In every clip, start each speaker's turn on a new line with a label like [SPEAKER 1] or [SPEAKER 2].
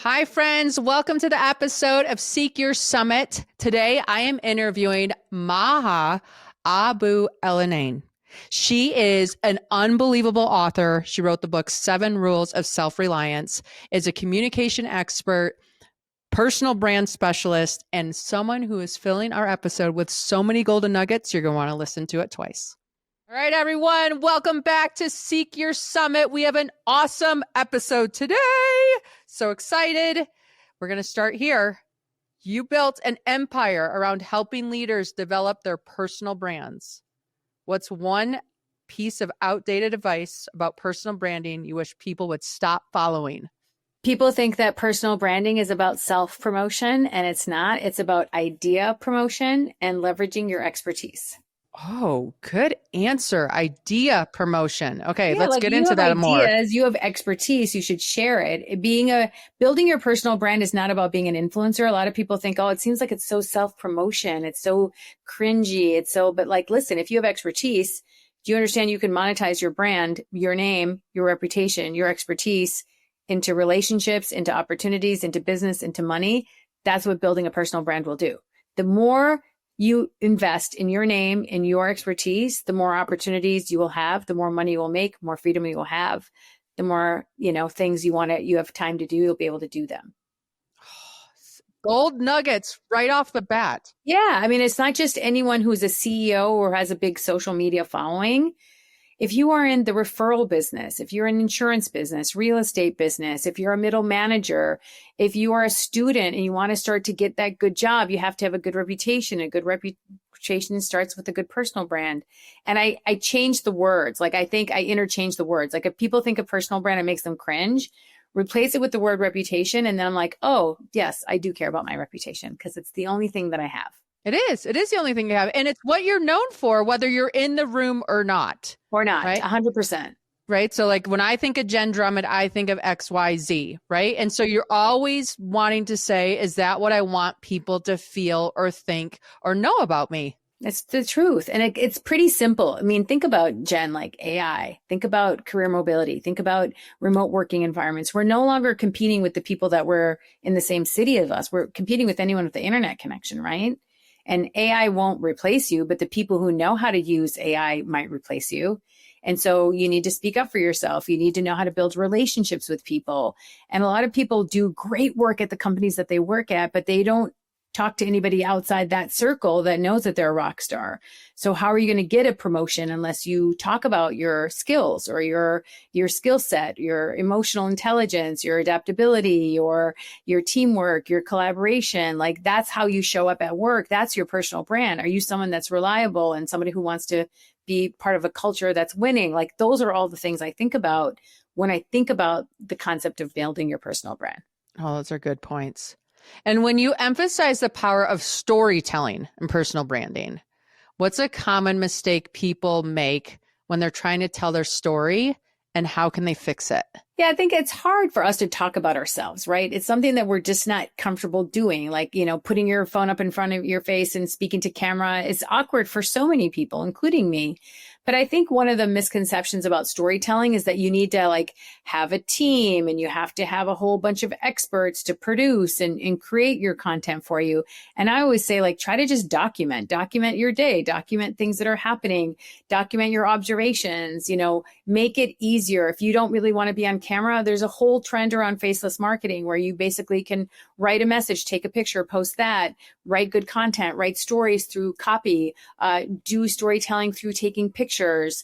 [SPEAKER 1] Hi, friends. Welcome to the episode of Seek Your Summit. Today, I am interviewing Maha Abouelenein. She is an unbelievable author. She wrote the book 7 Rules of Self-Reliance, is a communication expert, personal brand specialist, and someone who is filling our episode with so many golden nuggets, you're going to want to listen to it twice. All right, everyone, welcome back to Seek Your Summit. We have an awesome episode today. So excited. We're going to start here. You built an empire around helping leaders develop their personal brands. What's one piece of outdated advice about personal branding you wish people would stop following?
[SPEAKER 2] People think that personal branding is about self-promotion, and it's not. It's about idea promotion and leveraging your expertise.
[SPEAKER 1] Oh, good answer. Idea promotion. Okay, let's
[SPEAKER 2] like
[SPEAKER 1] get into that more.
[SPEAKER 2] You have expertise. You should share it. Building your personal brand is not about being an influencer. A lot of people think, oh, it seems like it's so self-promotion. It's so cringy. But listen, if you have expertise, do you understand you can monetize your brand, your name, your reputation, your expertise into relationships, into opportunities, into business, into money? That's what building a personal brand will do. The more you invest in your name, in your expertise, the more opportunities you will have, the more money you will make, more freedom you will have, the more, things you have time to do, you'll be able to do them.
[SPEAKER 1] Gold nuggets right off the bat.
[SPEAKER 2] Yeah. I mean, it's not just anyone who's a CEO or has a big social media following. If you are in the referral business, if you're in insurance business, real estate business, if you're a middle manager, if you are a student and you want to start to get that good job, you have to have a good reputation. A good reputation starts with a good personal brand. And I change the words. I think I interchange the words. If people think of personal brand, it makes them cringe. Replace it with the word reputation. And then I'm like, oh, yes, I do care about my reputation because it's the only thing that I have.
[SPEAKER 1] It is. It is the only thing you have. And it's what you're known for, whether you're in the room or not.
[SPEAKER 2] Or not,
[SPEAKER 1] right?
[SPEAKER 2] 100%.
[SPEAKER 1] Right. So when I think of Jenn Drummond, I think of XYZ, right? And so you're always wanting to say, is that what I want people to feel or think or know about me?
[SPEAKER 2] It's the truth. And it's pretty simple. I mean, think about Jen, AI, think about career mobility, think about remote working environments. We're no longer competing with the people that were in the same city as us. We're competing with anyone with the internet connection, right? And AI won't replace you, but the people who know how to use AI might replace you. And so you need to speak up for yourself. You need to know how to build relationships with people. And a lot of people do great work at the companies that they work at, but they don't talk to anybody outside that circle that knows that they're a rock star. So how are you going to get a promotion unless you talk about your skills or your skill set, your emotional intelligence, your adaptability, or your teamwork, your collaboration? That's how you show up at work. That's your personal brand. Are you someone that's reliable and somebody who wants to be part of a culture that's winning? Those are all the things I think about when I think about the concept of building your personal brand.
[SPEAKER 1] Oh, those are good points. And when you emphasize the power of storytelling in personal branding, what's a common mistake people make when they're trying to tell their story, and how can they fix it?
[SPEAKER 2] Yeah, I think it's hard for us to talk about ourselves, right? It's something that we're just not comfortable doing. Putting your phone up in front of your face and speaking to camera is awkward for so many people, including me. But I think one of the misconceptions about storytelling is that you need to have a team and you have to have a whole bunch of experts to produce and create your content for you. And I always say, try to just document your day, document things that are happening, document your observations, make it easier. If you don't really want to be on camera, there's a whole trend around faceless marketing where you basically can write a message, take a picture, post that, write good content, write stories through copy, do storytelling through taking pictures,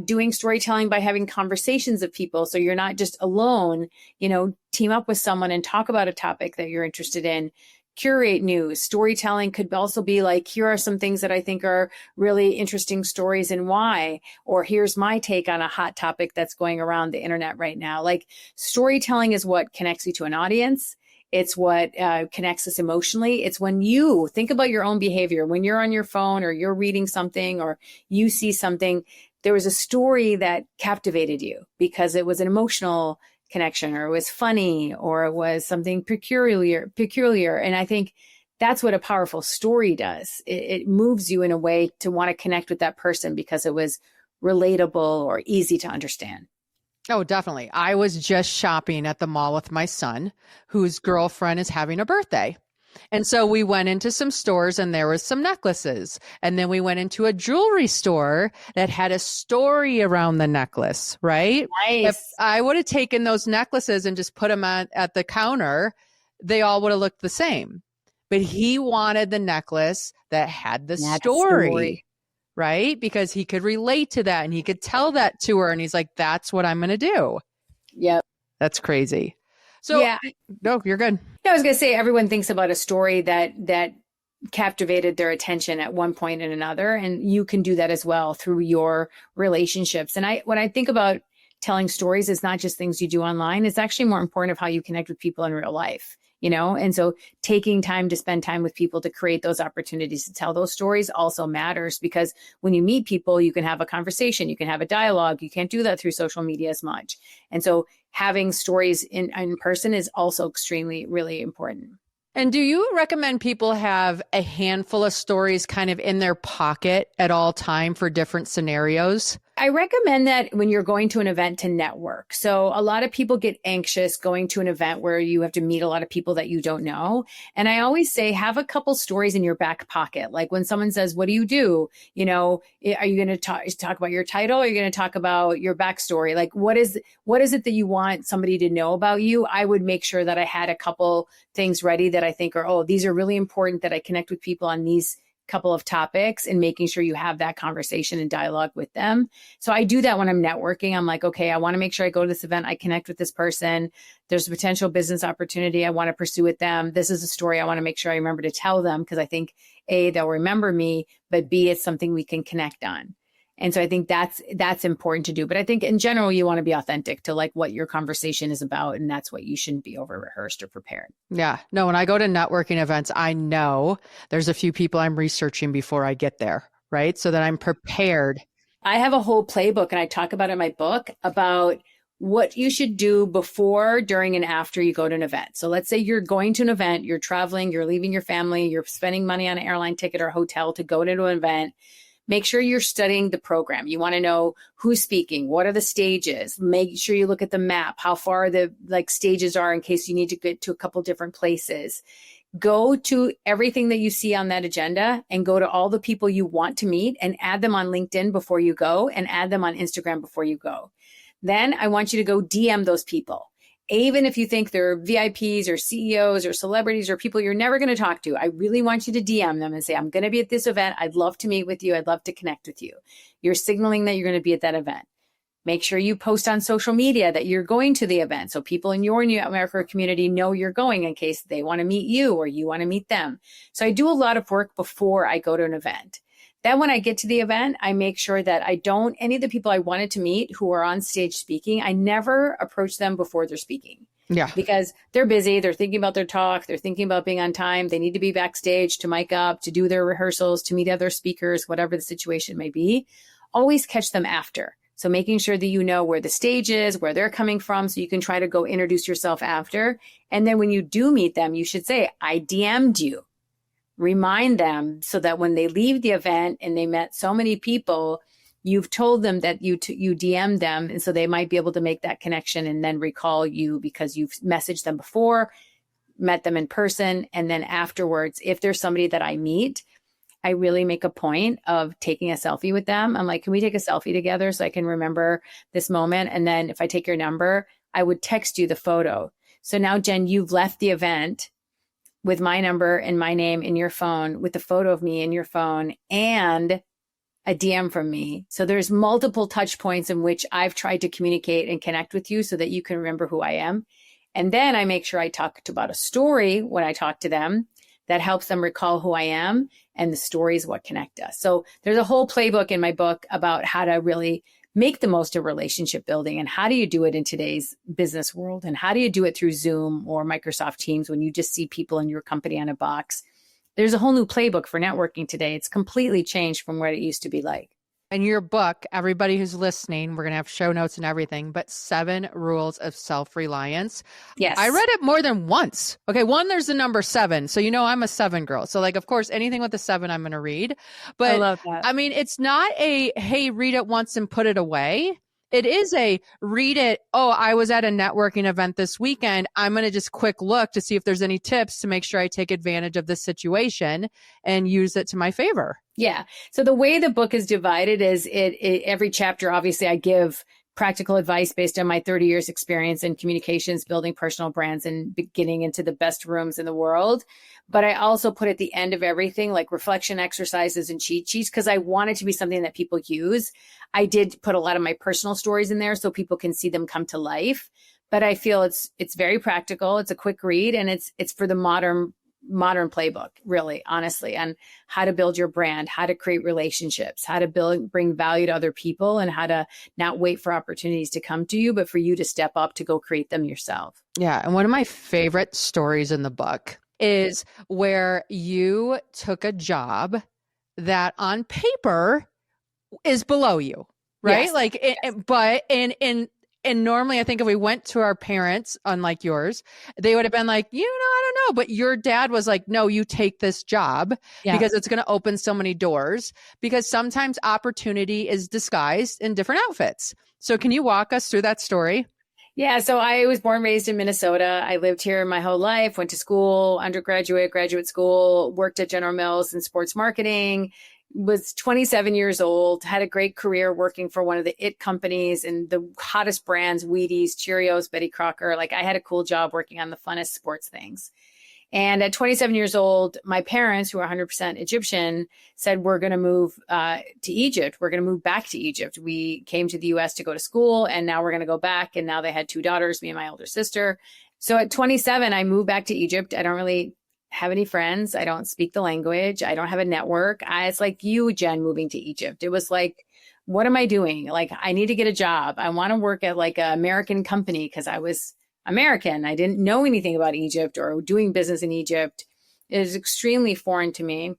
[SPEAKER 2] doing storytelling by having conversations of people. So you're not just alone, team up with someone and talk about a topic that you're interested in. Curate news. Storytelling could also be here are some things that I think are really interesting stories and why, or here's my take on a hot topic that's going around the internet right now. Storytelling is what connects you to an audience. It's what connects us emotionally. It's when you think about your own behavior, when you're on your phone or you're reading something or you see something, there was a story that captivated you because it was an emotional connection, or it was funny, or it was something peculiar. And I think that's what a powerful story does. It moves you in a way to want to connect with that person because it was relatable or easy to understand.
[SPEAKER 1] Oh, definitely. I was just shopping at the mall with my son, whose girlfriend is having a birthday. And so we went into some stores and there was some necklaces. And then we went into a jewelry store that had a story around the necklace, right? If
[SPEAKER 2] Nice.
[SPEAKER 1] I would have taken those necklaces and just put them at the counter, they all would have looked the same. But he wanted the necklace that had the
[SPEAKER 2] That
[SPEAKER 1] story, right? Because he could relate to that and he could tell that to her. And he's like, that's what I'm going to do.
[SPEAKER 2] Yep.
[SPEAKER 1] That's crazy. So,
[SPEAKER 2] Yeah.
[SPEAKER 1] no, you're good.
[SPEAKER 2] I was going to say, everyone thinks about a story that captivated their attention at one point and another, and you can do that as well through your relationships. And when I think about telling stories, it's not just things you do online. It's actually more important of how you connect with people in real life, you know? And so taking time to spend time with people to create those opportunities to tell those stories also matters, because when you meet people, you can have a conversation, you can have a dialogue. You can't do that through social media as much. And so having stories in person is also extremely, really important.
[SPEAKER 1] And do you recommend people have a handful of stories kind of in their pocket at all time for different scenarios?
[SPEAKER 2] I recommend that when you're going to an event to network. So a lot of people get anxious going to an event where you have to meet a lot of people that you don't know. And I always say, have a couple stories in your back pocket. Like when someone says, what do you do? You know, are you going to talk about your title? Or are you going to talk about your backstory? Like, what is it that you want somebody to know about you? I would make sure that I had a couple things ready that I think are, oh, these are really important, that I connect with people on these couple of topics, and making sure you have that conversation and dialogue with them. So I do that when I'm networking. I'm like, okay, I want to make sure I go to this event, I connect with this person. There's a potential business opportunity I want to pursue with them. This is a story I want to make sure I remember to tell them, because I think A, they'll remember me, but B, it's something we can connect on. And so I think that's important to do. But I think in general, you want to be authentic to like what your conversation is about. And that's what you shouldn't be over rehearsed or prepared.
[SPEAKER 1] Yeah. No, when I go to networking events, I know there's a few people I'm researching before I get there, right? So that I'm prepared.
[SPEAKER 2] I have a whole playbook, and I talk about it in my book about what you should do before, during, and after you go to an event. So let's say you're going to an event, you're traveling, you're leaving your family, you're spending money on an airline ticket or hotel to go to an event. Make sure you're studying the program. You want to know who's speaking, what are the stages. Make sure you look at the map, how far the stages are in case you need to get to a couple different places. Go to everything that you see on that agenda and go to all the people you want to meet and add them on LinkedIn before you go, and add them on Instagram before you go. Then I want you to go DM those people. Even if you think they're VIPs or CEOs or celebrities or people you're never going to talk to, I really want you to DM them and say, I'm going to be at this event. I'd love to meet with you. I'd love to connect with you. You're signaling that you're going to be at that event. Make sure you post on social media that you're going to the event, so people in your New America community know you're going, in case they want to meet you or you want to meet them. So I do a lot of work before I go to an event. Then when I get to the event, I make sure that any of the people I wanted to meet who are on stage speaking, I never approach them before they're speaking.
[SPEAKER 1] Yeah.
[SPEAKER 2] Because they're busy. They're thinking about their talk. They're thinking about being on time. They need to be backstage to mic up, to do their rehearsals, to meet other speakers, whatever the situation may be. Always catch them after. So making sure that you know where the stage is, where they're coming from, so you can try to go introduce yourself after. And then when you do meet them, you should say, I DM'd you. Remind them so that when they leave the event and they met so many people, you've told them that you DM'd them. And so they might be able to make that connection and then recall you because you've messaged them before, met them in person. And then afterwards, if there's somebody that I meet, I really make a point of taking a selfie with them. I'm like, can we take a selfie together so I can remember this moment? And then if I take your number, I would text you the photo. So now, Jen, you've left the event with my number and my name in your phone, with the photo of me in your phone, and a DM from me. So there's multiple touch points in which I've tried to communicate and connect with you so that you can remember who I am. And then I make sure I talk about a story when I talk to them that helps them recall who I am, and the story is what connect us. So there's a whole playbook in my book about how to really make the most of relationship building, and how do you do it in today's business world, and how do you do it through Zoom or Microsoft Teams when you just see people in your company on a box. There's a whole new playbook for networking today. It's completely changed from what it used to be like.
[SPEAKER 1] In your book, everybody who's listening, we're going to have show notes and everything, but 7 rules of self-reliance.
[SPEAKER 2] Yes.
[SPEAKER 1] I read it more than once. Okay. One, there's the number 7. So, I'm a 7 girl. So like, of course, anything with the 7, I'm going to read, but
[SPEAKER 2] I love that.
[SPEAKER 1] I mean, it's not hey, read it once and put it away. It is a read it. Oh, I was at a networking event this weekend. I'm going to just quick look to see if there's any tips to make sure I take advantage of this situation and use it to my favor.
[SPEAKER 2] Yeah. So the way the book is divided is every chapter, obviously I give practical advice based on my 30 years experience in communications, building personal brands and getting into the best rooms in the world. But I also put at the end of everything like reflection exercises and cheat sheets because I want it to be something that people use. I did put a lot of my personal stories in there so people can see them come to life. But I feel it's very practical. It's a quick read and it's for the modern playbook, really, honestly, on how to build your brand, how to create relationships, how to bring value to other people, and how to not wait for opportunities to come to you, but for you to step up to go create them yourself.
[SPEAKER 1] Yeah. And one of my favorite stories in the book is where you took a job that on paper is below you, right?
[SPEAKER 2] Yes.
[SPEAKER 1] Like, but and normally I think if we went to our parents, unlike yours, they would have been like, I don't know. But your dad was like, no, you take this job because it's going to open so many doors, because sometimes opportunity is disguised in different outfits. So can you walk us through that story?
[SPEAKER 2] Yeah, so I was born and raised in Minnesota. I lived here my whole life, went to school, undergraduate, graduate school, worked at General Mills in sports marketing, was 27 years old, had a great career working for one of the IT companies and the hottest brands, Wheaties, Cheerios, Betty Crocker. Like I had a cool job working on the funnest sports things. And at 27 years old, my parents, who are 100% Egyptian, said, we're going to move to Egypt. We're going to move back to Egypt. We came to the US to go to school, and now we're going to go back. And now they had two daughters, me and my older sister. So at 27, I moved back to Egypt. I don't really have any friends. I don't speak the language. I don't have a network. It's like you, Jen, moving to Egypt. It was like, what am I doing? Like, I need to get a job. I want to work at like an American company because I was American. I didn't know anything about Egypt or doing business in Egypt. It is extremely foreign to me.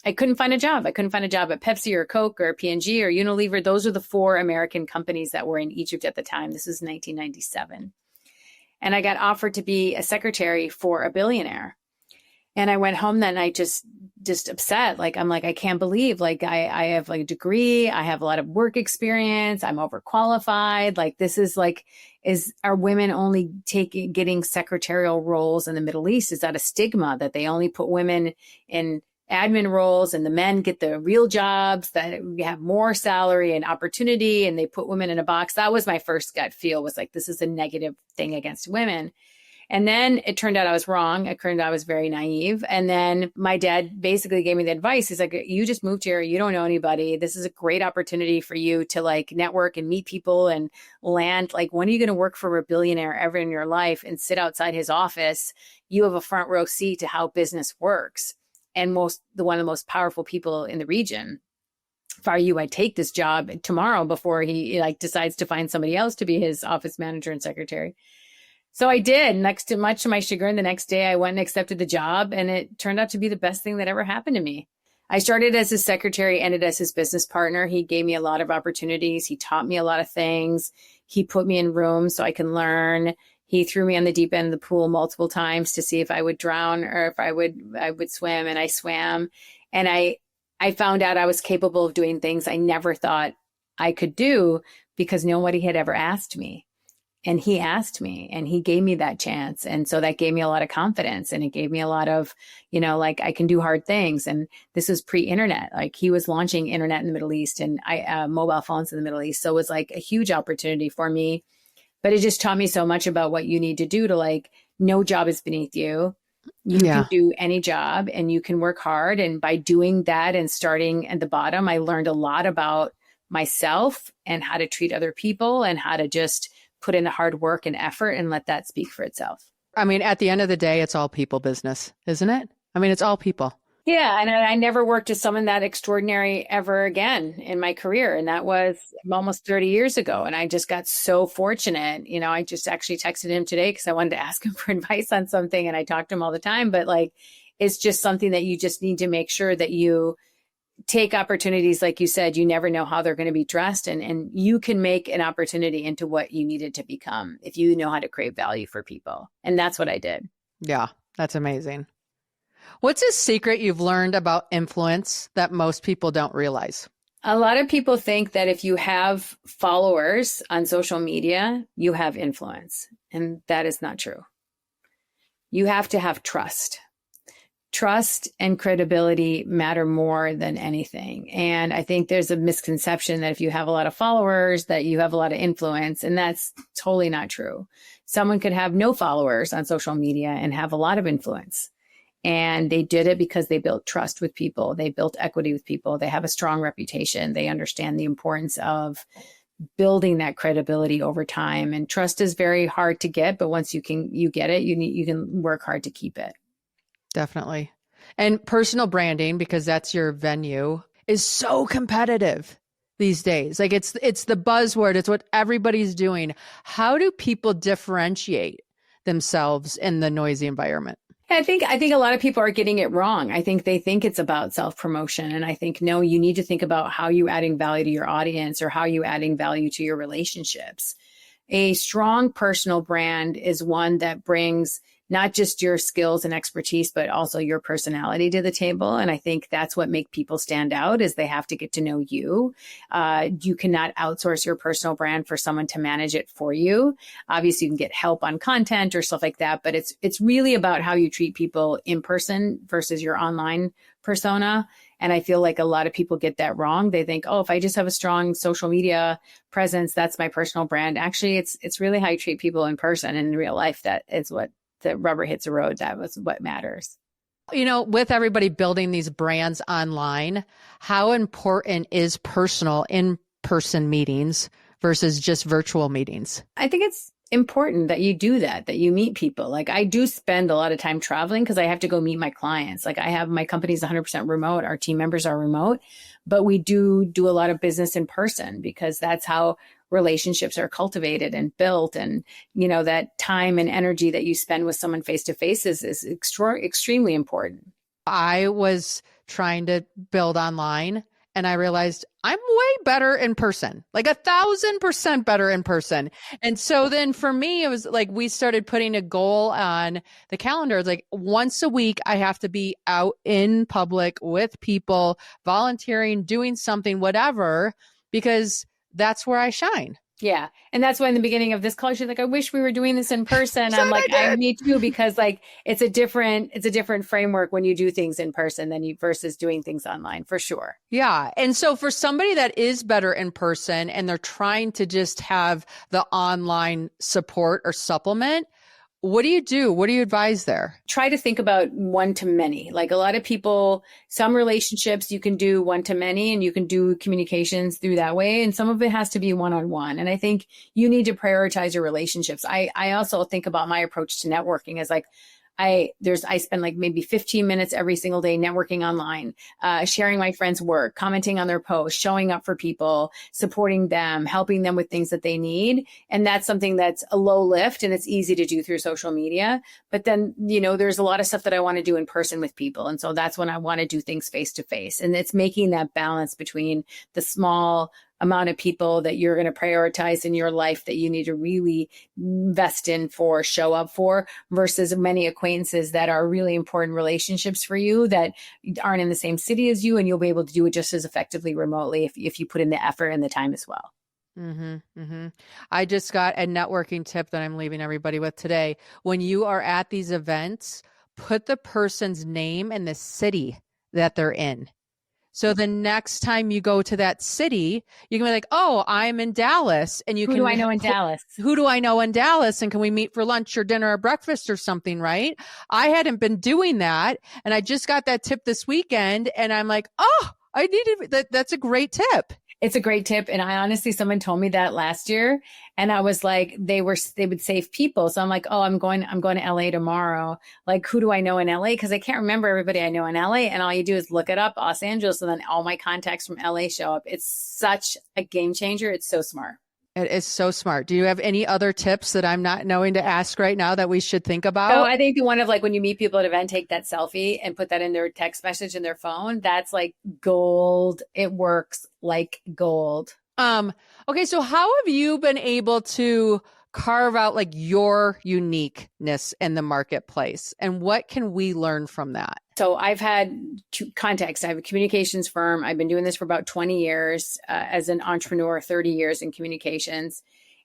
[SPEAKER 2] I couldn't find a job. I couldn't find a job at Pepsi or Coke or P&G or Unilever. Those are the four American companies that were in Egypt at the time. This was 1997. And I got offered to be a secretary for a billionaire. And I went home that night just upset. Like, I'm like, I can't believe, like, I have like a degree. I have a lot of work experience. I'm overqualified. Like, this is like, are women only getting secretarial roles in the Middle East? Is that a stigma that they only put women in admin roles and the men get the real jobs that have more salary and opportunity and they put women in a box? That was my first gut feel, was like, this is a negative thing against women. And then it turned out I was wrong. It turned out I was very naive. And then my dad basically gave me the advice. He's like, you just moved here. You don't know anybody. This is a great opportunity for you to like network and meet people and land. Like, when are you going to work for a billionaire ever in your life and sit outside his office? You have a front row seat to how business works. And one of the most powerful people in the region. If I were you, I'd take this job tomorrow before he like decides to find somebody else to be his office manager and secretary. So I did. Much to my chagrin, the next day I went and accepted the job, and it turned out to be the best thing that ever happened to me. I started as his secretary, ended as his business partner. He gave me a lot of opportunities. He taught me a lot of things. He put me in rooms so I can learn. He threw me on the deep end of the pool multiple times to see if I would drown or if I would swim, and I swam. And I found out I was capable of doing things I never thought I could do because nobody had ever asked me. And he asked me, and he gave me that chance. And so that gave me a lot of confidence, and it gave me a lot of, like, I can do hard things. And this was pre-internet. Like, he was launching internet in the Middle East and mobile phones in the Middle East. So it was like a huge opportunity for me, but it just taught me so much about what you need to do to, like, no job is beneath you. You can do any job and you can work hard. And by doing that and starting at the bottom, I learned a lot about myself and how to treat other people and how to just put in the hard work and effort and let that speak for itself.
[SPEAKER 1] I mean, at the end of the day, it's all people business, isn't it? I mean, it's all people.
[SPEAKER 2] Yeah. And I never worked with someone that extraordinary ever again in my career. And that was almost 30 years ago. And I just got so fortunate. I just actually texted him today because I wanted to ask him for advice on something. And I talk to him all the time, but like, it's just something that you just need to make sure that you take opportunities. Like you said, you never know how they're going to be dressed, and you can make an opportunity into what you needed to become if you know how to create value for people. And that's what I did.
[SPEAKER 1] Yeah, that's amazing. What's a secret you've learned about influence that most people don't realize?
[SPEAKER 2] A lot of people think that if you have followers on social media, you have influence. And that is not true. You have to have trust. Trust and credibility matter more than anything. And I think there's a misconception that if you have a lot of followers, that you have a lot of influence. And that's totally not true. Someone could have no followers on social media and have a lot of influence. And they did it because they built trust with people. They built equity with people. They have a strong reputation. They understand the importance of building that credibility over time. And trust is very hard to get, but once you get it, you can work hard to keep it.
[SPEAKER 1] Definitely. And personal branding, because that's your venue, is so competitive these days. Like it's the buzzword. It's what everybody's doing. How do people differentiate themselves in the noisy environment?
[SPEAKER 2] I think a lot of people are getting it wrong. I think they think it's about self-promotion. And I think, no, you need to think about how you adding value to your audience or how you adding value to your relationships. A strong personal brand is one that brings not just your skills and expertise, but also your personality to the table. And I think that's what makes people stand out is they have to get to know you. You cannot outsource your personal brand for someone to manage it for you. Obviously, you can get help on content or stuff like that, but it's really about how you treat people in person versus your online persona. And I feel like a lot of people get that wrong. They think, oh, if I just have a strong social media presence, that's my personal brand. Actually, it's really how you treat people in person and in real life. That is what the rubber hits the road. That was what matters.
[SPEAKER 1] You know, with everybody building these brands online, how important is personal in-person meetings versus just virtual meetings?
[SPEAKER 2] I think it's important that you do that you meet people. Like I do spend a lot of time traveling because I have to go meet my clients. Like I have my company's 100% remote. Our team members are remote, but we do a lot of business in person because that's how relationships are cultivated and built. And, you know, that time and energy that you spend with someone face to face is extremely important.
[SPEAKER 1] I was trying to build online and I realized I'm way better in person, like 1,000% better in person. And so then for me, it was like, we started putting a goal on the calendar. It's like once a week, I have to be out in public with people, volunteering, doing something, whatever, because that's where I shine.
[SPEAKER 2] Yeah. And that's why in the beginning of this call, she's like, I wish we were doing this in person. I'm like, me too, because like it's a different framework when you do things in person than you versus doing things online for sure.
[SPEAKER 1] Yeah. And so for somebody that is better in person and they're trying to just have the online support or supplement, what do you do? What do you advise there?
[SPEAKER 2] Try to think about one to many. Like a lot of people, some relationships you can do one to many and you can do communications through that way. And some of it has to be one-on-one. And I think you need to prioritize your relationships. I also think about my approach to networking as like, I spend like maybe 15 minutes every single day networking online, sharing my friends' work, commenting on their posts, showing up for people, supporting them, helping them with things that they need. And that's something that's a low lift and it's easy to do through social media. But then, you know, there's a lot of stuff that I want to do in person with people. And so that's when I want to do things face to face. And it's making that balance between the small amount of people that you're going to prioritize in your life that you need to really invest in for, show up for, versus many acquaintances that are really important relationships for you that aren't in the same city as you, and you'll be able to do it just as effectively remotely if you put in the effort and the time as well.
[SPEAKER 1] Mm-hmm, mm-hmm. I just got a networking tip that I'm leaving everybody with today. When you are at these events, put the person's name and the city that they're in. So the next time you go to that city, you can be like, oh, I'm in Dallas. And
[SPEAKER 2] Who do I know in Dallas?
[SPEAKER 1] Who do I know in Dallas? And can we meet for lunch or dinner or breakfast or something, right? I hadn't been doing that. And I just got that tip this weekend. And I'm like, oh, I needed that. That's a great tip.
[SPEAKER 2] It's a great tip. And I honestly, someone told me that last year and I was like, they would save people. So I'm like, oh, I'm going to LA tomorrow. Like, who do I know in LA? Cause I can't remember everybody I know in LA. And all you do is look it up, Los Angeles. And then all my contacts from LA show up. It's such a game changer. It's so smart.
[SPEAKER 1] It is so smart. Do you have any other tips that I'm not knowing to ask right now that we should think about?
[SPEAKER 2] Oh, I think the one of like when you meet people at an event, take that selfie and put that in their text message in their phone. That's like gold. It works like gold.
[SPEAKER 1] Okay. So how have you been able to carve out like your uniqueness in the marketplace? And what can we learn from that?
[SPEAKER 2] So I've had context. I have a communications firm. I've been doing this for about 20 years as an entrepreneur, 30 years in communications.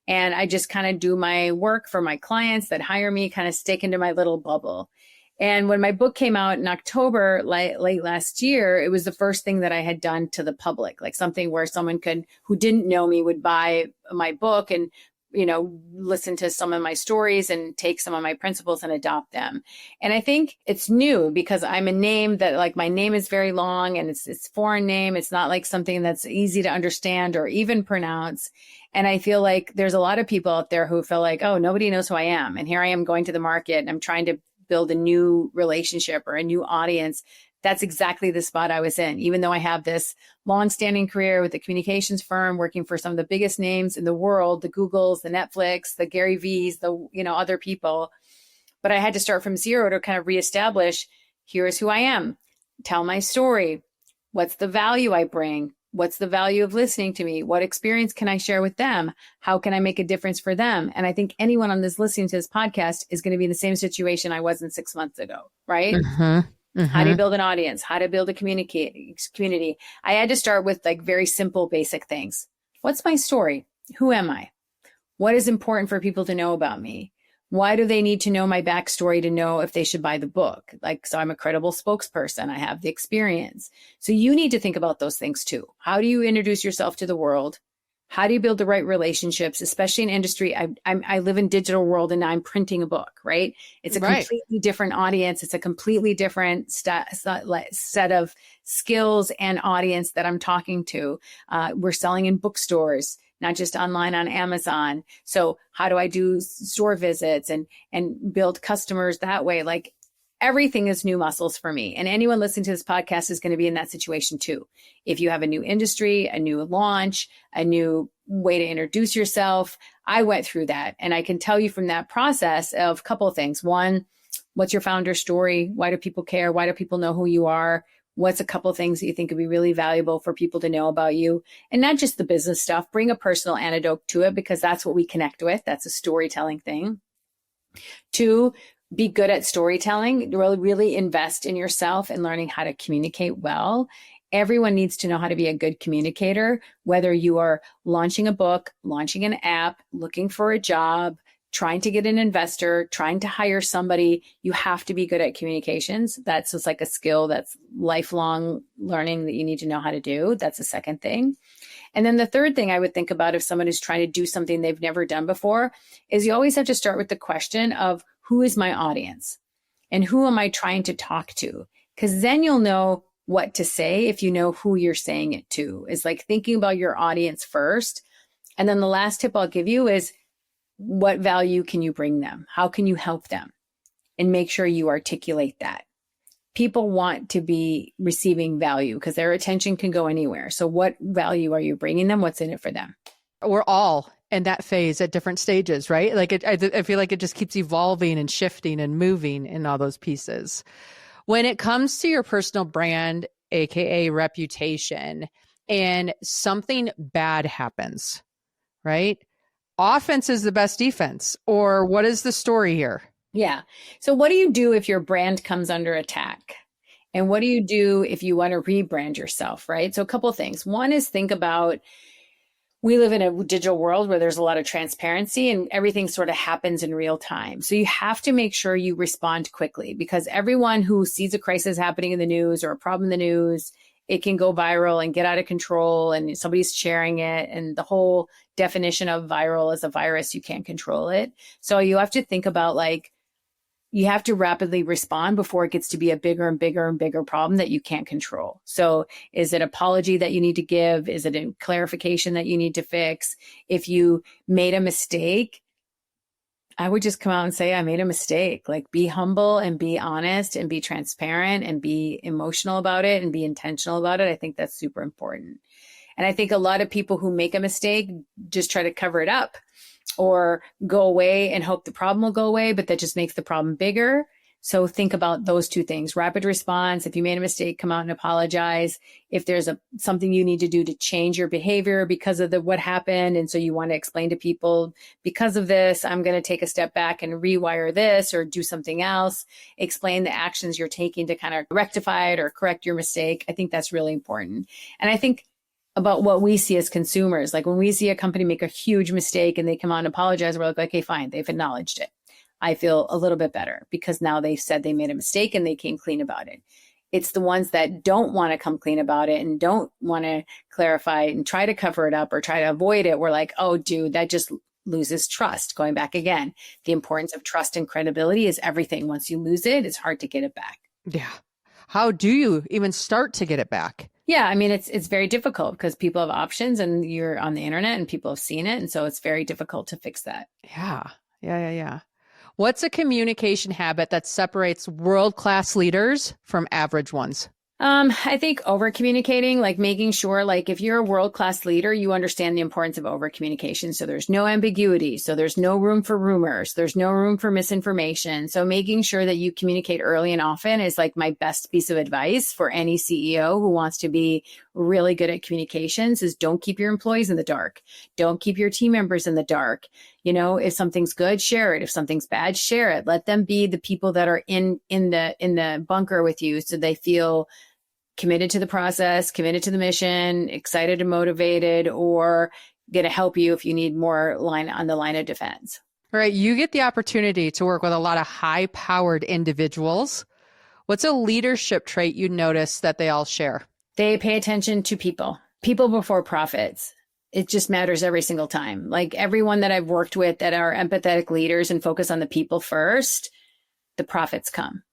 [SPEAKER 2] And I just kind of do my work for my clients that hire me, kind of stick into my little bubble. And when my book came out in October, late last year, it was the first thing that I had done to the public, like something where someone who didn't know me would buy my book and, listen to some of my stories and take some of my principles and adopt them. And I think it's new because I'm a name that, like, my name is very long and it's foreign name. It's not like something that's easy to understand or even pronounce. And I feel like there's a lot of people out there who feel like, oh, nobody knows who I am. And here I am going to the market and I'm trying to build a new relationship or a new audience. That's exactly the spot I was in. Even though I have this long-standing career with a communications firm, working for some of the biggest names in the world, the Googles, the Netflix, the Gary V's, the other people. But I had to start from zero to kind of reestablish, here's who I am, tell my story. What's the value I bring? What's the value of listening to me? What experience can I share with them? How can I make a difference for them? And I think anyone on this listening to this podcast is going to be in the same situation I was in 6 months ago, right?
[SPEAKER 1] Mm-hmm. Mm-hmm.
[SPEAKER 2] How do you build an audience? How to build a community? I had to start with like very simple, basic things. What's my story? Who am I? What is important for people to know about me? Why do they need to know my backstory to know if they should buy the book? So I'm a credible spokesperson. I have the experience. So you need to think about those things too. How do you introduce yourself to the world? How do you build the right relationships, especially in industry? I live in digital world and now I'm printing a book, right? It's a completely different audience. It's a completely different set of skills and audience that I'm talking to. We're selling in bookstores, not just online on Amazon. So how do I do store visits and build customers that way? Like, everything is new muscles for me. And anyone listening to this podcast is going to be in that situation too. If you have a new industry, a new launch, a new way to introduce yourself, I went through that. And I can tell you from that process of a couple of things. One, what's your founder story? Why do people care? Why do people know who you are? What's a couple of things that you think would be really valuable for people to know about you? And not just the business stuff. Bring a personal anecdote to it because that's what we connect with. That's a storytelling thing. Two, be good at storytelling. Really invest in yourself and learning how to communicate well. Everyone needs to know how to be a good communicator, whether you are launching a book, launching an app, looking for a job, trying to get an investor, trying to hire somebody. You have to be good at communications. That's just like a skill that's lifelong learning that you need to know how to do. That's the second thing. And then the third thing I would think about if someone is trying to do something they've never done before is you always have to start with the question of, who is my audience and who am I trying to talk to? Because then you'll know what to say if you know who you're saying it to. Is like thinking about your audience first. And then the last tip I'll give you is, what value can you bring them? How can you help them? And make sure you articulate that. People want to be receiving value because their attention can go anywhere. So what value are you bringing them? What's in it for them?
[SPEAKER 1] We're all in that phase at different stages, right? Like I feel like it just keeps evolving and shifting and moving in all those pieces. When it comes to your personal brand, AKA reputation, and something bad happens, right? Offense is the best defense. Or what is the story here?
[SPEAKER 2] Yeah. So what do you do if your brand comes under attack? And what do you do if you want to rebrand yourself, right? So a couple of things. One is think about, we live in a digital world where there's a lot of transparency and everything sort of happens in real time. So you have to make sure you respond quickly because everyone who sees a crisis happening in the news or a problem in the news, it can go viral and get out of control and somebody's sharing it. And the whole definition of viral is a virus. You can't control it. So you have to think about you have to rapidly respond before it gets to be a bigger and bigger and bigger problem that you can't control. So is it apology that you need to give? Is it a clarification that you need to fix? If you made a mistake, I would just come out and say, I made a mistake. Like, be humble and be honest and be transparent and be emotional about it and be intentional about it. I think that's super important. And I think a lot of people who make a mistake just try to cover it up or go away and hope the problem will go away, but that just makes the problem bigger. So think about those two things. Rapid response. If you made a mistake, come out and apologize. If there's something you need to do to change your behavior because of what happened, and so you want to explain to people, because of this, I'm going to take a step back and rewire this or do something else. Explain the actions you're taking to kind of rectify it or correct your mistake. I think that's really important. And I think about what we see as consumers, like when we see a company make a huge mistake and they come out and apologize, we're like, okay, fine, they've acknowledged it. I feel a little bit better because now they said they made a mistake and they came clean about it. It's the ones that don't want to come clean about it and don't want to clarify and try to cover it up or try to avoid it. We're like, oh, dude, that just loses trust. Going back again, the importance of trust and credibility is everything. Once you lose it, it's hard to get it back.
[SPEAKER 1] Yeah. How do you even start to get it back?
[SPEAKER 2] Yeah, I mean, it's very difficult because people have options and you're on the internet and people have seen it. And so it's very difficult to fix that.
[SPEAKER 1] Yeah. What's a communication habit that separates world-class leaders from average ones?
[SPEAKER 2] I think over communicating, like making sure, like if you're a world-class leader, you understand the importance of over communication. So there's no ambiguity. So there's no room for rumors. There's no room for misinformation. So making sure that you communicate early and often is like my best piece of advice for any CEO who wants to be really good at communications is don't keep your employees in the dark. Don't keep your team members in the dark. You know, if something's good, share it. If something's bad, share it. Let them be the people that are in the bunker with you so they feel committed to the process, committed to the mission, excited and motivated, or going to help you if you need more line of defense.
[SPEAKER 1] All right. You get the opportunity to work with a lot of high-powered individuals. What's a leadership trait you notice that they all share?
[SPEAKER 2] They pay attention to people before profits. It just matters every single time. Like everyone that I've worked with that are empathetic leaders and focus on the people first, the profits come.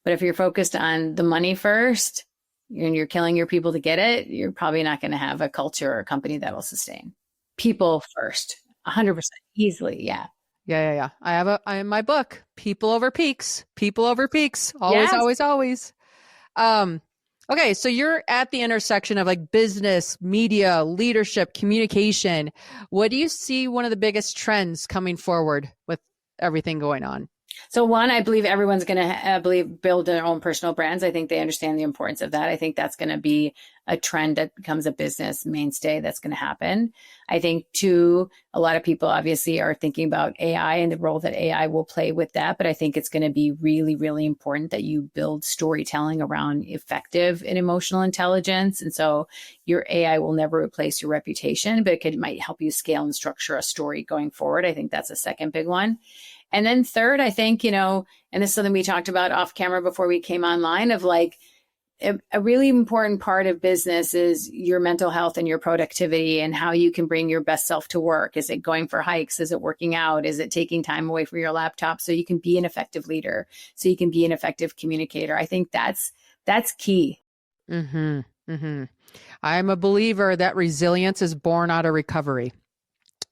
[SPEAKER 2] But if you're focused on the money first and you're killing your people to get it, you're probably not going to have a culture or a company that will sustain. People first, 100% easily. Yeah.
[SPEAKER 1] Yeah. I have my book, People Over Peaks. People Over Peaks. Always,
[SPEAKER 2] Yes.
[SPEAKER 1] always. Okay. So you're at the intersection of like business, media, leadership, communication. What do you see one of the biggest trends coming forward with everything going on?
[SPEAKER 2] So one, I believe everyone's going to build their own personal brands. I think they understand the importance of that. I think that's going to be a trend that becomes a business mainstay that's going to happen. I think two, a lot of people obviously are thinking about AI and the role that AI will play with that. But I think it's going to be really, really important that you build storytelling around effective and emotional intelligence. And so your AI will never replace your reputation, but it might help you scale and structure a story going forward. I think that's a second big one. And then third, I think, and this is something we talked about off camera before we came online of like a really important part of business is your mental health and your productivity and how you can bring your best self to work. Is it going for hikes? Is it working out? Is it taking time away from your laptop so you can be an effective leader, so you can be an effective communicator? I think that's key.
[SPEAKER 1] I'm a believer that resilience is born out of recovery.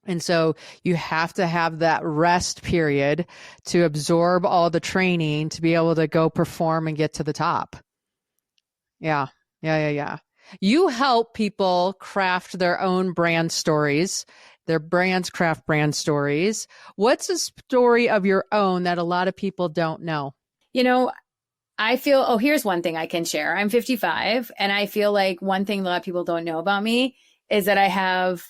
[SPEAKER 1] And so you have to have that rest period to absorb all the training to be able to go perform and get to the top. Yeah. You help people craft their own brand stories. Their brands craft brand stories. What's a story of your own that a lot of people don't know?
[SPEAKER 2] I feel, here's one thing I can share. I'm 55, and I feel like one thing a lot of people don't know about me is that I have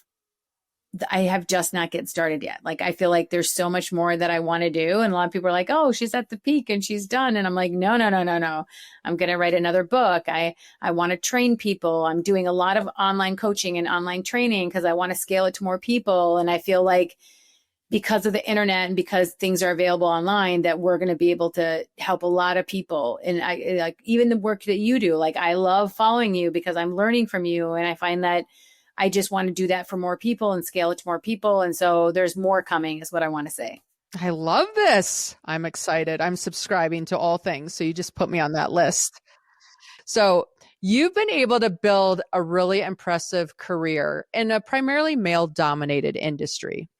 [SPEAKER 2] just not get started yet. Like, I feel like there's so much more that I want to do. And a lot of people are like, oh, she's at the peak and she's done. And I'm like, no. I'm going to write another book. I want to train people. I'm doing a lot of online coaching and online training because I want to scale it to more people. And I feel like because of the internet and because things are available online, that we're going to be able to help a lot of people. And I like even the work that you do, like I love following you because I'm learning from you. And I find that I just want to do that for more people and scale it to more people. And so there's more coming is what I want to say.
[SPEAKER 1] I love this. I'm excited. I'm subscribing to all things. So you just put me on that list. So you've been able to build a really impressive career in a primarily male-dominated industry.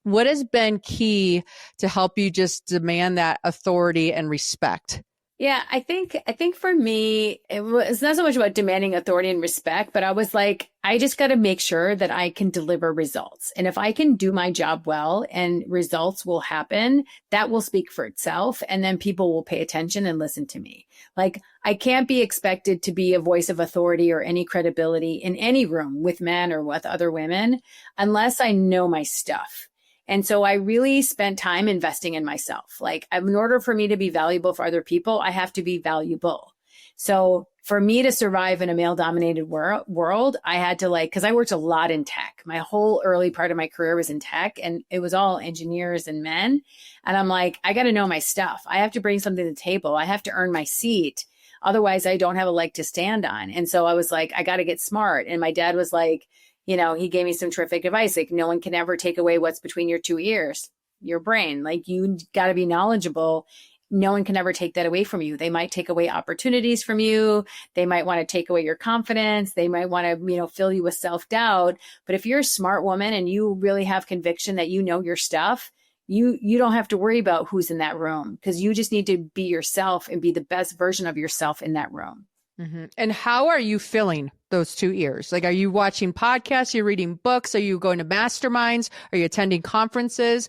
[SPEAKER 1] What has been key to help you just demand that authority and respect?
[SPEAKER 2] Yeah, I think for me, it's not so much about demanding authority and respect, but I was like, I just got to make sure that I can deliver results. And if I can do my job well and results will happen, that will speak for itself. And then people will pay attention and listen to me. Like, I can't be expected to be a voice of authority or any credibility in any room with men or with other women unless I know my stuff. And so I really spent time investing in myself. Like, in order for me to be valuable for other people, I have to be valuable. So for me to survive in a male dominated world, I had to because I worked a lot in tech. My whole early part of my career was in tech and it was all engineers and men. And I'm like, I got to know my stuff. I have to bring something to the table. I have to earn my seat. Otherwise I don't have a leg to stand on. And so I was like, I got to get smart. And my dad was like, he gave me some terrific advice. Like, no one can ever take away what's between your two ears, your brain. Like, you got to be knowledgeable. No one can ever take that away from you. They might take away opportunities from you. They might want to take away your confidence. They might want to, fill you with self-doubt. But if you're a smart woman and you really have conviction that you know your stuff, you don't have to worry about who's in that room, because you just need to be yourself and be the best version of yourself in that room.
[SPEAKER 1] Mm-hmm. And how are you filling those 2 ears? Like, are you watching podcasts? Are you reading books? Are you going to masterminds? Are you attending conferences?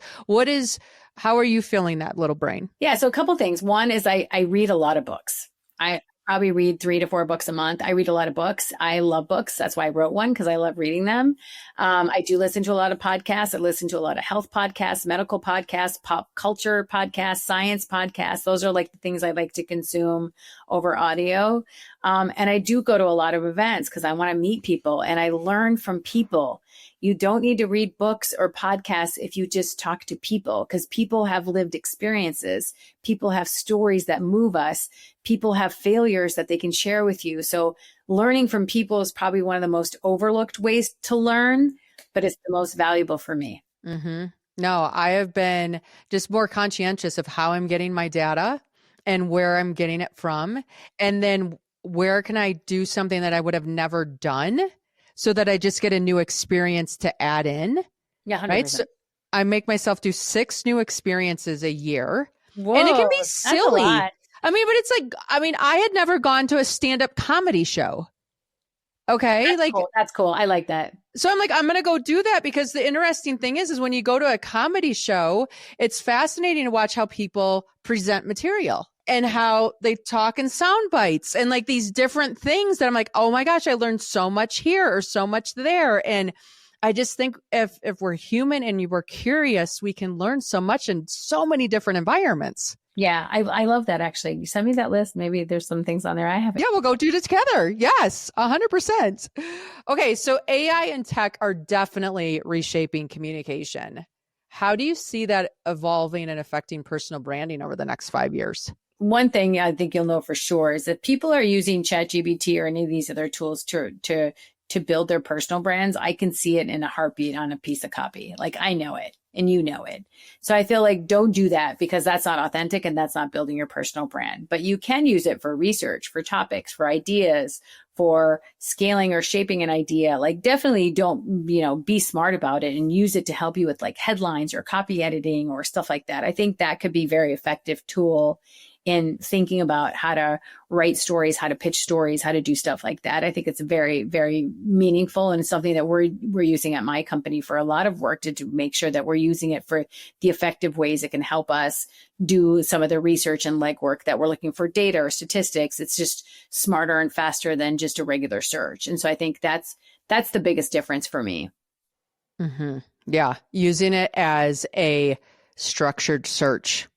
[SPEAKER 1] How are you filling that little brain?
[SPEAKER 2] Yeah. So a couple things. One is I read a lot of books. I probably read 3 to 4 books a month. I read a lot of books. I love books. That's why I wrote one, because I love reading them. I do listen to a lot of podcasts. I listen to a lot of health podcasts, medical podcasts, pop culture podcasts, science podcasts. Those are like the things I like to consume over audio. And I do go to a lot of events because I want to meet people and I learn from people. You don't need to read books or podcasts if you just talk to people, because people have lived experiences. People have stories that move us. People have failures that they can share with you. So learning from people is probably one of the most overlooked ways to learn, but it's the most valuable for me.
[SPEAKER 1] Mm-hmm. No, I have been just more conscientious of how I'm getting my data and where I'm getting it from. And then where can I do something that I would have never done, so that I just get a new experience to add in.
[SPEAKER 2] Yeah, 100%.
[SPEAKER 1] Right. So I make myself do 6 new experiences a year.
[SPEAKER 2] Whoa,
[SPEAKER 1] and it can be silly.
[SPEAKER 2] But
[SPEAKER 1] it's like, I had never gone to a stand-up comedy show. Okay.
[SPEAKER 2] That's cool. I like that.
[SPEAKER 1] So I'm like, I'm going to go do that, because the interesting thing is when you go to a comedy show, it's fascinating to watch how people present material and how they talk in sound bites and like these different things that I'm like, oh my gosh, I learned so much here or so much there. And I just think if we're human and we're curious, we can learn so much in so many different environments.
[SPEAKER 2] Yeah, I love that. Actually, you send me that list. Maybe there's some things on there I haven't.
[SPEAKER 1] Yeah, we'll go do it together. Yes, 100%. Okay, so AI and tech are definitely reshaping communication. How do you see that evolving and affecting personal branding over the next 5 years?
[SPEAKER 2] One thing I think you'll know for sure is that people are using ChatGPT or any of these other tools to build their personal brands. I can see it in a heartbeat on a piece of copy. Like, I know it and you know it. So I feel like don't do that, because that's not authentic and that's not building your personal brand. But you can use it for research, for topics, for ideas, for scaling or shaping an idea. Like, definitely don't, be smart about it and use it to help you with like headlines or copy editing or stuff like that. I think that could be a very effective tool in thinking about how to write stories, how to pitch stories, how to do stuff like that. I think it's very, very meaningful, and it's something that we're using at my company for a lot of work to make sure that we're using it for the effective ways it can help us do some of the research and legwork that we're looking for, data or statistics. It's just smarter and faster than just a regular search. And so I think that's the biggest difference for me.
[SPEAKER 1] Mm-hmm. Yeah. Using it as a structured search.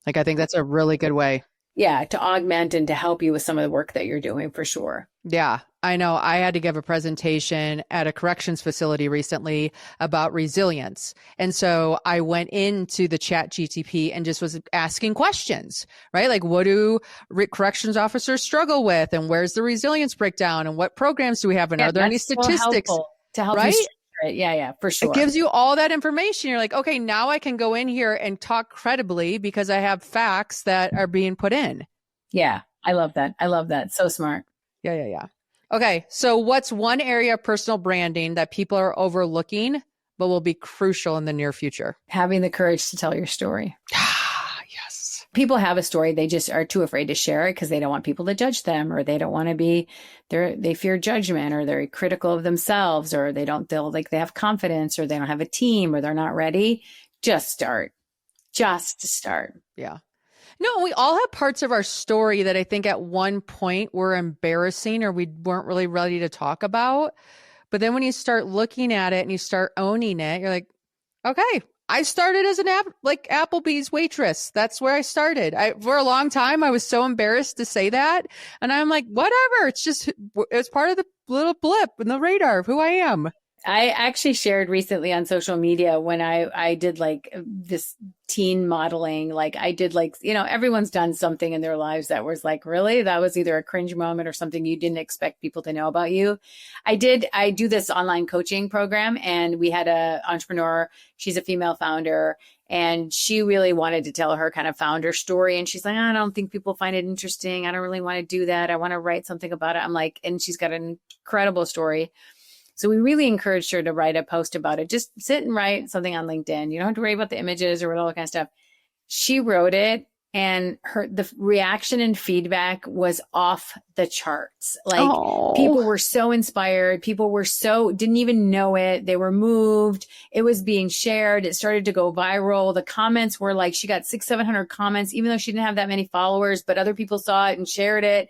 [SPEAKER 1] Like, I think that's a really good way.
[SPEAKER 2] Yeah, to augment and to help you with some of the work that you're doing, for sure.
[SPEAKER 1] Yeah, I know. I had to give a presentation at a corrections facility recently about resilience. And so I went into the chat GTP and just was asking questions, right? Like, what do corrections officers struggle with? And where's the resilience breakdown? And what programs do we have? And are there any statistics?
[SPEAKER 2] To help
[SPEAKER 1] right?
[SPEAKER 2] You Yeah, for sure.
[SPEAKER 1] It gives you all that information. You're like, okay, now I can go in here and talk credibly because I have facts that are being put in.
[SPEAKER 2] Yeah, I love that. So smart.
[SPEAKER 1] Yeah. Okay, so what's one area of personal branding that people are overlooking but will be crucial in the near future?
[SPEAKER 2] Having the courage to tell your story.
[SPEAKER 1] Ah, yes.
[SPEAKER 2] people have a story. They just are too afraid to share it because they don't want people to judge them, or they don't want to be they fear judgment, or they're critical of themselves, or they don't feel like they have confidence, or they don't have a team, or they're not ready. Just start. Just to start.
[SPEAKER 1] Yeah. No, we all have parts of our story that I think at one point were embarrassing or we weren't really ready to talk about. But then when you start looking at it and you start owning it, you're like, okay, I started as an Applebee's waitress. That's where I started. For a long time, I was so embarrassed to say that. And I'm like, whatever. It's part of the little blip in the radar of who I am.
[SPEAKER 2] I actually shared recently on social media when I did like this teen modeling, like I did like, everyone's done something in their lives that was like, really? That was either a cringe moment or something you didn't expect people to know about you. I do this online coaching program, and we had a entrepreneur. She's a female founder, and she really wanted to tell her kind of founder story. And she's like, I don't think people find it interesting. I don't really want to do that. I want to write something about it. I'm like, and she's got an incredible story. So we really encouraged her to write a post about it. Just sit and write something on LinkedIn. You don't have to worry about the images or all that kind of stuff. She wrote it, and the reaction and feedback was off the charts. Like, people were so inspired. People were didn't even know it. They were moved. It was being shared. It started to go viral. The comments were like, she got 600-700 comments, even though she didn't have that many followers, but other people saw it and shared it.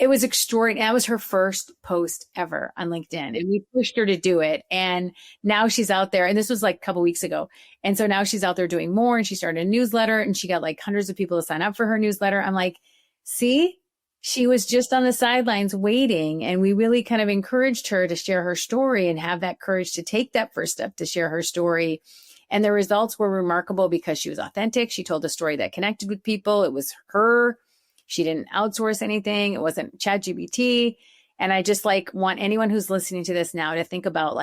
[SPEAKER 2] It was extraordinary. That was her first post ever on LinkedIn. And we pushed her to do it. And now she's out there. And this was like a couple weeks ago. And so now she's out there doing more. And she started a newsletter, and she got like hundreds of people to sign up for her newsletter. I'm like, see, she was just on the sidelines waiting. And we really kind of encouraged her to share her story and have that courage to take that first step to share her story. And the results were remarkable because she was authentic. She told a story that connected with people. It was her. She didn't outsource anything. It wasn't ChatGPT. And I just want anyone who's listening to this now to think about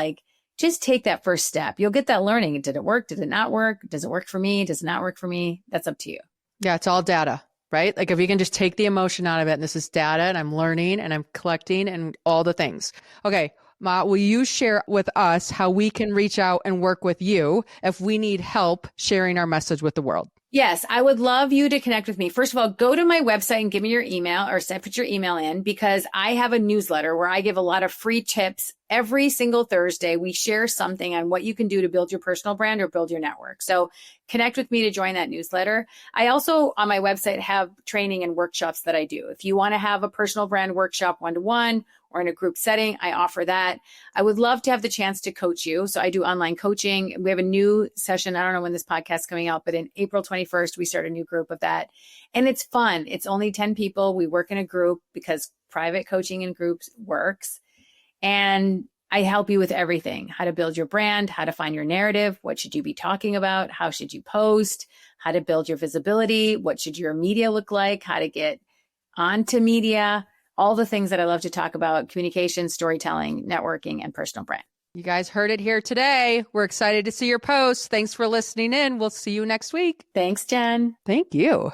[SPEAKER 2] just take that first step. You'll get that learning. Did it work? Did it not work? Does it work for me? Does it not work for me? That's up to you.
[SPEAKER 1] Yeah, it's all data, right? Like if you can just take the emotion out of it, and this is data, and I'm learning and I'm collecting and all the things. Okay, Ma, will you share with us how we can reach out and work with you if we need help sharing our message with the world?
[SPEAKER 2] Yes, I would love you to connect with me. First of all, go to my website and give me your email, or put your email in, because I have a newsletter where I give a lot of free tips every single Thursday. We share something on what you can do to build your personal brand or build your network. So connect with me to join that newsletter. I also, on my website, have training and workshops that I do. If you want to have a personal brand workshop 1-to-1 or in a group setting, I offer that. I would love to have the chance to coach you. So I do online coaching. We have a new session. I don't know when this podcast is coming out, but in April 21st, we start a new group of that. And it's fun. It's only 10 people. We work in a group because private coaching in groups works. And I help you with everything: how to build your brand, how to find your narrative, what should you be talking about, how should you post, how to build your visibility, what should your media look like, how to get onto media, all the things that I love to talk about: communication, storytelling, networking, and personal brand.
[SPEAKER 1] You guys heard it here today. We're excited to see your posts. Thanks for listening in. We'll see you next week.
[SPEAKER 2] Thanks, Jen.
[SPEAKER 1] Thank you.